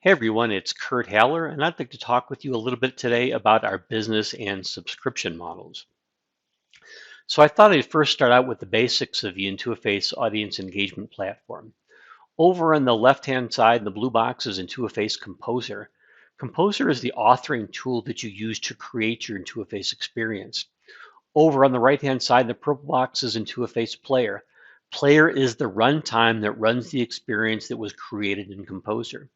Hey everyone, it's Kurt Haller, and I'd like to talk with you a little bit today about our business and subscription models. So I thought I'd first start out with the basics of the Intuiface audience engagement platform. Over on the left-hand side, the blue box is Intuiface Composer. Composer is the authoring tool that you use to create your Intuiface experience. Over on the right-hand side, the purple box is Intuiface Player. Player is the runtime that runs the experience that was created in Composer.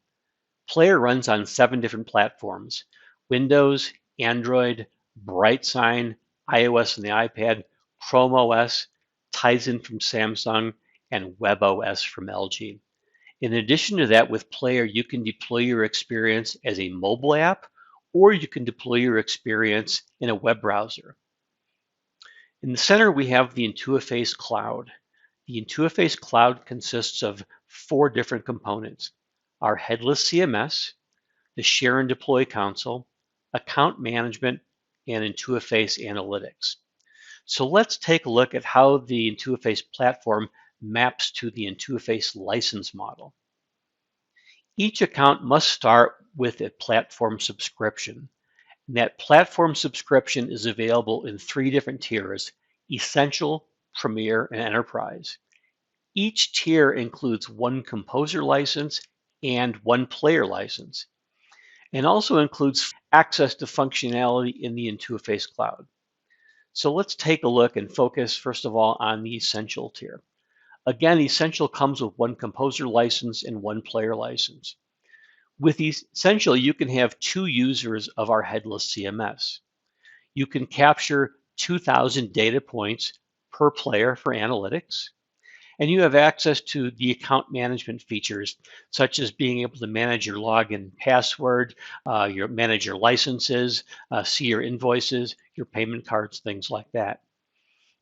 Player runs on 7 different platforms: Windows, Android, BrightSign, iOS and the iPad, Chrome OS, Tizen from Samsung, and WebOS from LG. In addition to that, with Player, you can deploy your experience as a mobile app, or you can deploy your experience in a web browser. In the center, we have the Intuiface Cloud. The Intuiface Cloud consists of 4 different components: our headless CMS, the Share and Deploy console, account management, and Intuiface Analytics. So let's take a look at how the Intuiface platform maps to the Intuiface license model. Each account must start with a platform subscription. And that platform subscription is available in 3 different tiers: Essential, Premier, and Enterprise. Each tier includes 1 composer license and 1 player license, and also includes access to functionality in the Intuiface Cloud. So let's take a look and focus first of all on the Essential tier. Again, Essential comes with 1 composer license and 1 player license. With Essential, you can have 2 users of our headless CMS. You can capture 2,000 data points per player for analytics, and you have access to the account management features, such as being able to manage your login password, manage your licenses, see your invoices, your payment cards, things like that.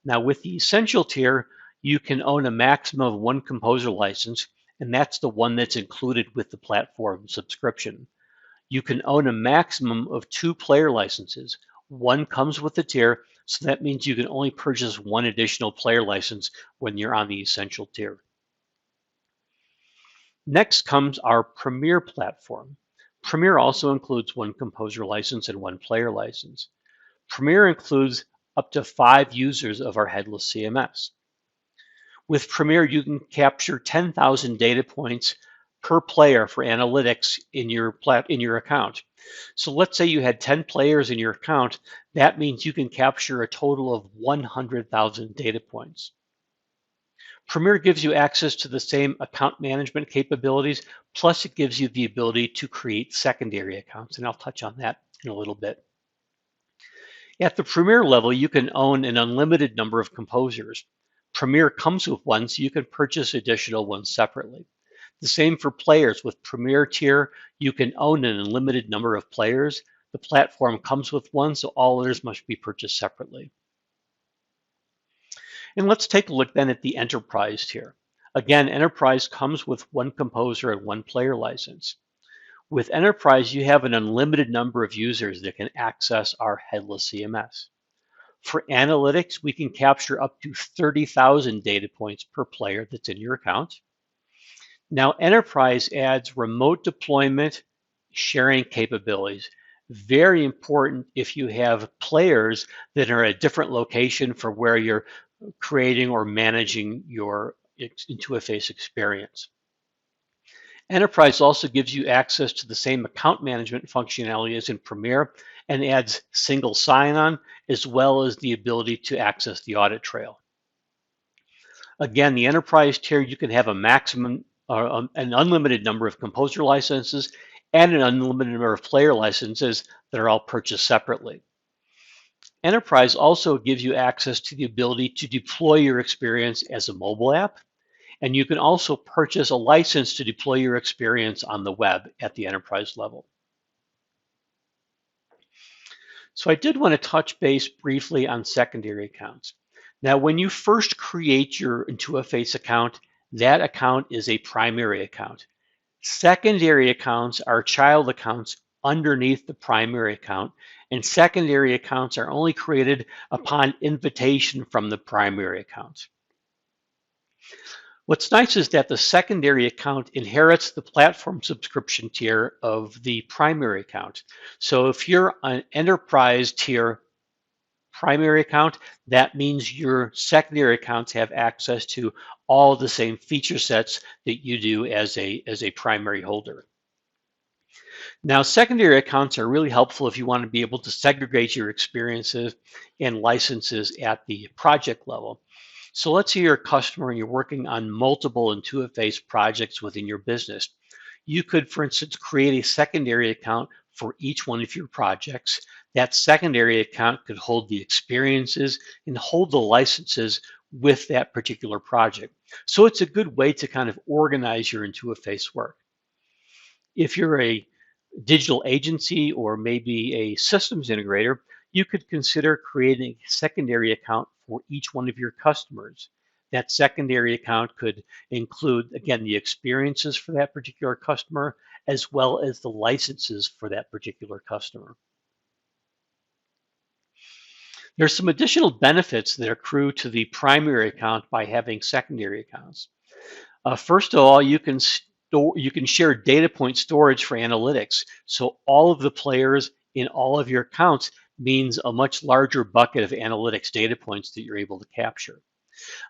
Now, with the Essential tier, you can own a maximum of 1 composer license, and that's the one that's included with the platform subscription. You can own a maximum of 2 player licenses. One comes with the tier, so that means you can only purchase 1 additional player license when you're on the Essential tier. Next comes our Premier platform. Premier also includes 1 composer license and 1 player license. Premier includes up to 5 users of our headless CMS. With Premier, you can capture 10,000 data points per player for analytics in your account. So let's say you had 10 players in your account. That means you can capture a total of 100,000 data points. Premier gives you access to the same account management capabilities, plus it gives you the ability to create secondary accounts, and I'll touch on that in a little bit. At the Premier level, you can own an unlimited number of composers. Premier comes with 1, so you can purchase additional ones separately. The same for players. With Premier tier, you can own an unlimited number of players. The platform comes with 1, so all others must be purchased separately. And let's take a look then at the Enterprise tier. Again, Enterprise comes with 1 composer and 1 player license. With Enterprise, you have an unlimited number of users that can access our headless CMS. For analytics, we can capture up to 30,000 data points per player that's in your account. Now, Enterprise adds remote deployment sharing capabilities. Very important if you have players that are at a different location for where you're creating or managing your Intuiface experience. Enterprise also gives you access to the same account management functionality as in Premier and adds single sign-on as well as the ability to access the audit trail. Again, the Enterprise tier, you can have a maximum, an unlimited number of composer licenses and an unlimited number of player licenses that are all purchased separately. Enterprise also gives you access to the ability to deploy your experience as a mobile app, and you can also purchase a license to deploy your experience on the web at the Enterprise level. So I did want to touch base briefly on secondary accounts. Now, when you first create your Intuiface account, that account is a primary account. Secondary accounts are child accounts underneath the primary account, and secondary accounts are only created upon invitation from the primary account. What's nice is that the secondary account inherits the platform subscription tier of the primary account. So if you're an enterprise tier primary account, that means your secondary accounts have access to all the same feature sets that you do as a primary holder. Now, secondary accounts are really helpful if you want to be able to segregate your experiences and licenses at the project level. So let's say you're a customer and you're working on multiple Intuiface projects within your business. You could, for instance, create a secondary account for each one of your projects. That secondary account could hold the experiences and hold the licenses with that particular project. So it's a good way to kind of organize your Intuiface work. If you're a digital agency or maybe a systems integrator, you could consider creating a secondary account for each one of your customers. That secondary account could include, again, the experiences for that particular customer, as well as the licenses for that particular customer. There's some additional benefits that accrue to the primary account by having secondary accounts. First of all, you can share data point storage for analytics. So all of the players in all of your accounts means a much larger bucket of analytics data points that you're able to capture.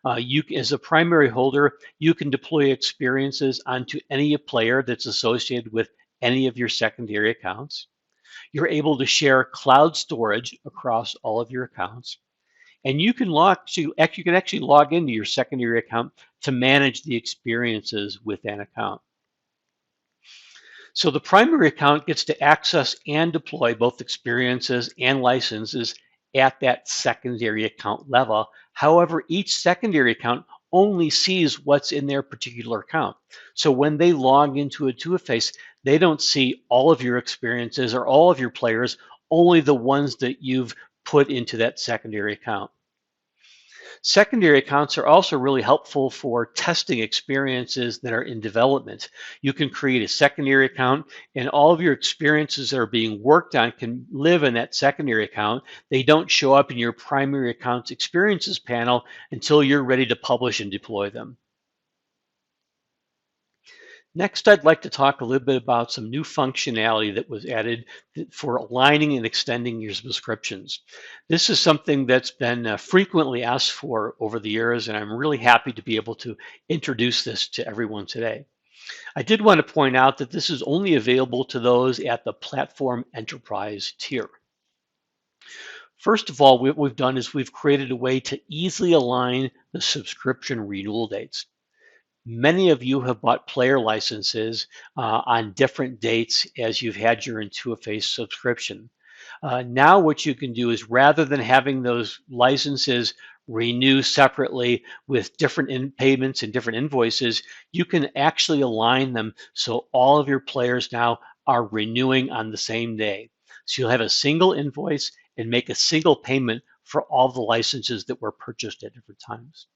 As a primary holder, you can deploy experiences onto any player that's associated with any of your secondary accounts. You're able to share cloud storage across all of your accounts. And you can actually log into your secondary account to manage the experiences with that account. So the primary account gets to access and deploy both experiences and licenses at that secondary account level. However, each secondary account only sees what's in their particular account. So when they log into Intuiface, they don't see all of your experiences or all of your players, only the ones that you've put into that secondary account. Secondary accounts are also really helpful for testing experiences that are in development. You can create a secondary account, and all of your experiences that are being worked on can live in that secondary account. They don't show up in your primary account's experiences panel until you're ready to publish and deploy them. Next, I'd like to talk a little bit about some new functionality that was added for aligning and extending your subscriptions. This is something that's been frequently asked for over the years, and I'm really happy to be able to introduce this to everyone today. I did want to point out that this is only available to those at the Platform Enterprise tier. First of all, what we've done is we've created a way to easily align the subscription renewal dates. Many of you have bought player licenses on different dates as you've had your Intuiface subscription. Now what you can do is, rather than having those licenses renew separately with different payments and different invoices, you can actually align them so all of your players now are renewing on the same day. So you'll have a single invoice and make a single payment for all the licenses that were purchased at different times.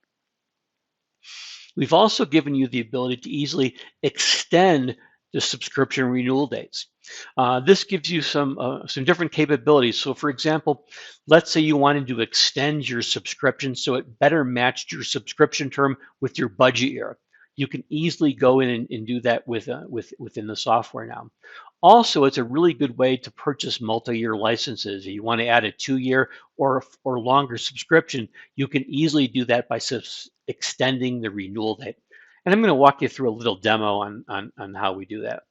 We've also given you the ability to easily extend the subscription renewal dates. This gives you some different capabilities. So for example, let's say you wanted to extend your subscription so it better matched your subscription term with your budget year. You can easily go in and do that within the software now. Also, it's a really good way to purchase multi-year licenses. If you want to add a 2-year or longer subscription, you can easily do that by extending the renewal date. And I'm going to walk you through a little demo on how we do that.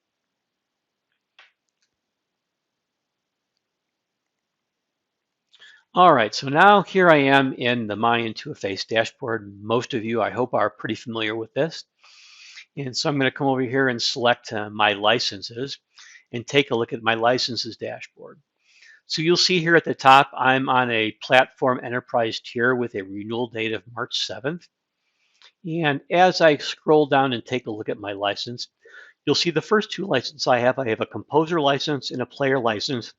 All right, so now here I am in the My Intuiface dashboard. Most of you, I hope, are pretty familiar with this. And so I'm going to come over here and select my licenses and take a look at my licenses dashboard. So you'll see here at the top, I'm on a Platform Enterprise tier with a renewal date of March 7th. And as I scroll down and take a look at my license, you'll see the first two licenses I have a composer license and a player license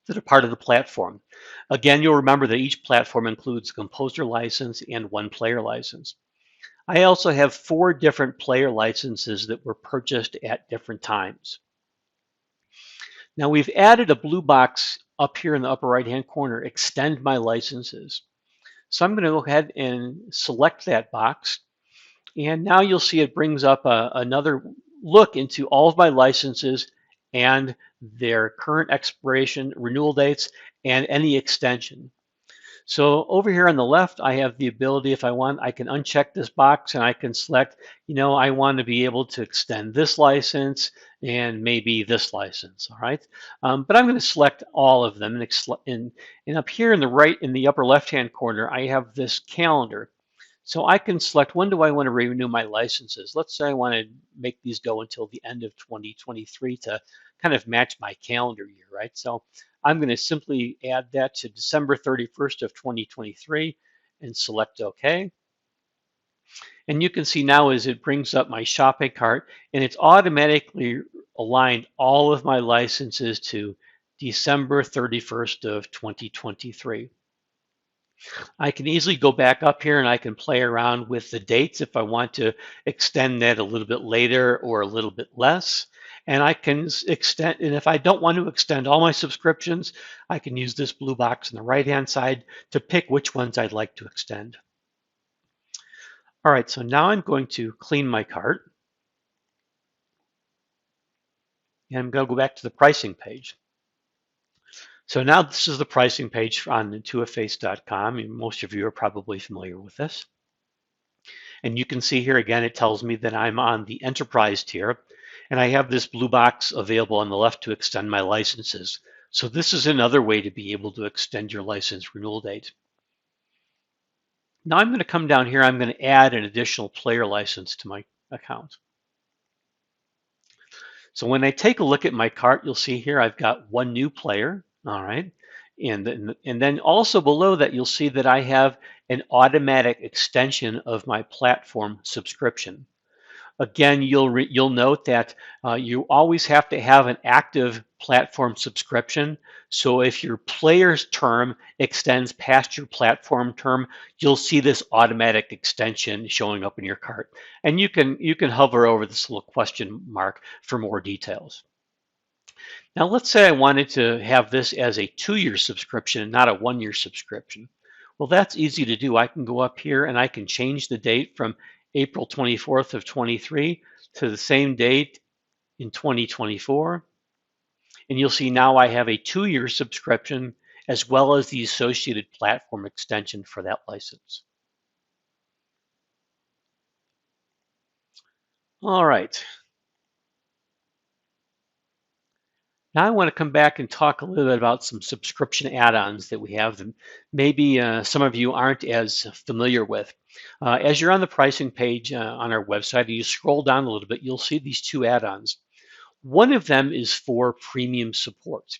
that are part of the platform. Again, you'll remember that each platform includes a composer license and one player license. I also have 4 different player licenses that were purchased at different times. Now we've added a blue box up here in the upper right-hand corner, extend my licenses. So I'm going to go ahead and select that box. And now you'll see it brings up another look into all of my licenses and their current expiration, renewal dates, and any extension. So over here on the left, I have the ability, if I want, I can uncheck this box and I can select, I want to be able to extend this license and maybe this license, all right? But I'm going to select all of them, and up here in the upper left-hand corner, I have this calendar. So I can select, when do I want to renew my licenses? Let's say I want to make these go until the end of 2023 to kind of match my calendar year, right? So I'm going to simply add that to December 31st of 2023 and select OK. And you can see now as it brings up my shopping cart, and it's automatically aligned all of my licenses to December 31st of 2023. I can easily go back up here and I can play around with the dates if I want to extend that a little bit later or a little bit less. And I can extend, and if I don't want to extend all my subscriptions, I can use this blue box on the right-hand side to pick which ones I'd like to extend. All right, so now I'm going to clean my cart. And I'm going to go back to the pricing page. So now this is the pricing page on Intuiface.com. Most of you are probably familiar with this. And you can see here again, it tells me that I'm on the enterprise tier, and I have this blue box available on the left to extend my licenses. So this is another way to be able to extend your license renewal date. Now I'm going to come down here, I'm going to add an additional player license to my account. So when I take a look at my cart, you'll see here I've got one new player, all right? And then also below that, you'll see that I have an automatic extension of my platform subscription. Again, you'll note that you always have to have an active platform subscription. So if your player's term extends past your platform term, you'll see this automatic extension showing up in your cart. And you can hover over this little question mark for more details. Now let's say I wanted to have this as a 2-year subscription and not a 1-year subscription. Well, that's easy to do. I can go up here and I can change the date from April 24th of 23 to the same date in 2024. And you'll see now I have a 2-year subscription as well as the associated platform extension for that license. All right. Now I want to come back and talk a little bit about some subscription add-ons that we have that maybe some of you aren't as familiar with. As you're on the pricing page on our website, and you scroll down a little bit, you'll see these 2 add-ons. One of them is for premium support.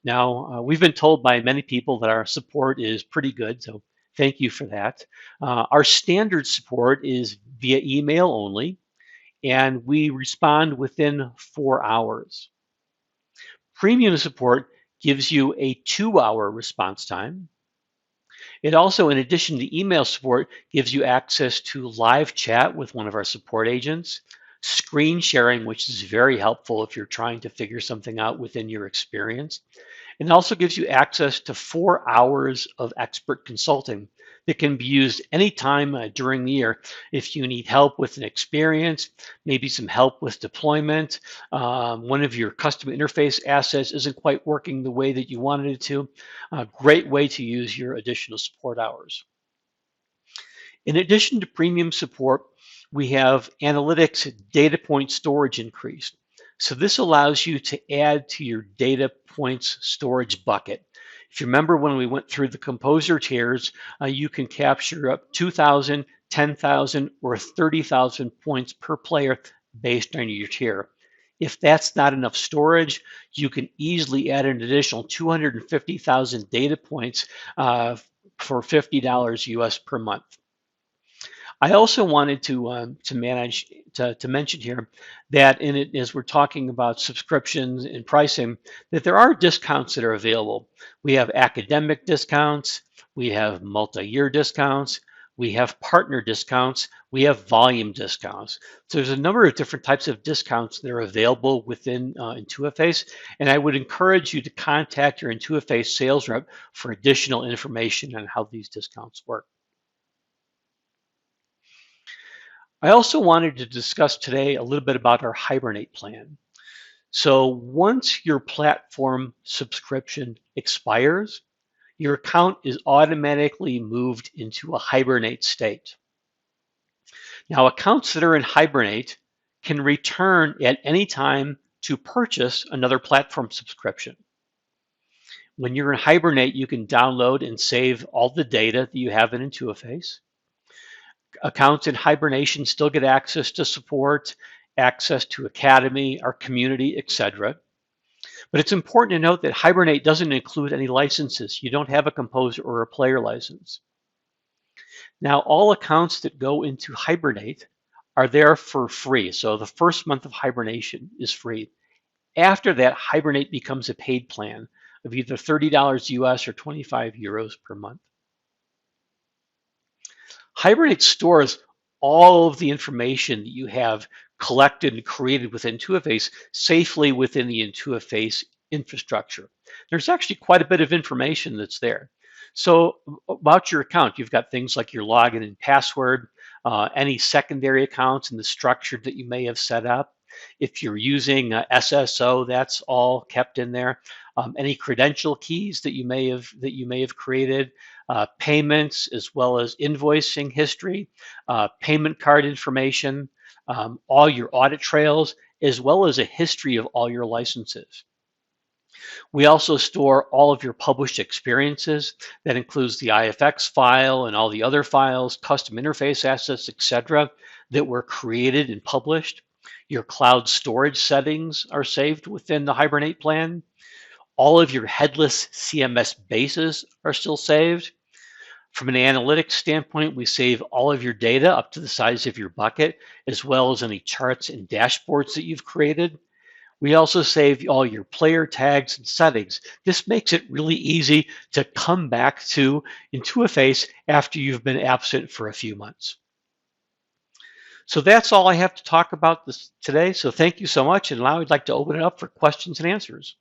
Now, we've been told by many people that our support is pretty good, so thank you for that. Our standard support is via email only, and we respond within 4 hours. Premium support gives you a 2-hour response time. It also, in addition to email support, gives you access to live chat with one of our support agents, screen sharing, which is very helpful if you're trying to figure something out within your experience. And it also gives you access to 4 hours of expert consulting that can be used anytime during the year if you need help with an experience, maybe some help with deployment, one of your custom interface assets isn't quite working the way that you wanted it to. A great way to use your additional support hours. In addition to premium support, we have analytics data point storage increased. So this allows you to add to your data points storage bucket. If you remember when we went through the composer tiers, you can capture up 2,000, 10,000, or 30,000 points per player based on your tier. If that's not enough storage, you can easily add an additional 250,000 data points for $50 US per month. I also wanted to mention here that as we're talking about subscriptions and pricing, that there are discounts that are available. We have academic discounts, we have multi-year discounts, we have partner discounts, we have volume discounts. So there's a number of different types of discounts that are available within Intuiface, and I would encourage you to contact your Intuiface sales rep for additional information on how these discounts work. I also wanted to discuss today a little bit about our Hibernate plan. So once your platform subscription expires, your account is automatically moved into a hibernate state. Now, accounts that are in Hibernate can return at any time to purchase another platform subscription. When you're in Hibernate, you can download and save all the data that you have in Intuiface. Accounts in hibernation still get access to support, access to Academy, our community, etc. But it's important to note that Hibernate doesn't include any licenses. You don't have a composer or a player license. Now, all accounts that go into Hibernate are there for free. So the first month of hibernation is free. After that, Hibernate becomes a paid plan of either $30 US or 25 euros per month. Hibernate stores all of the information that you have collected and created with Intuiface safely within the Intuiface infrastructure. There's actually quite a bit of information that's there. So about your account, you've got things like your login and password, any secondary accounts and the structure that you may have set up. If you're using SSO, that's all kept in there. Any credential keys that you may have created, payments as well as invoicing history, payment card information, all your audit trails, as well as a history of all your licenses. We also store all of your published experiences. That includes the IFX file and all the other files, custom interface assets, etc., that were created and published. Your cloud storage settings are saved within the Hibernate plan. All of your headless CMS bases are still saved. From an analytics standpoint, we save all of your data up to the size of your bucket, as well as any charts and dashboards that you've created. We also save all your player tags and settings. This makes it really easy to come back to Intuiface after you've been absent for a few months. So that's all I have to talk about today. So thank you so much. And now I'd like to open it up for questions and answers.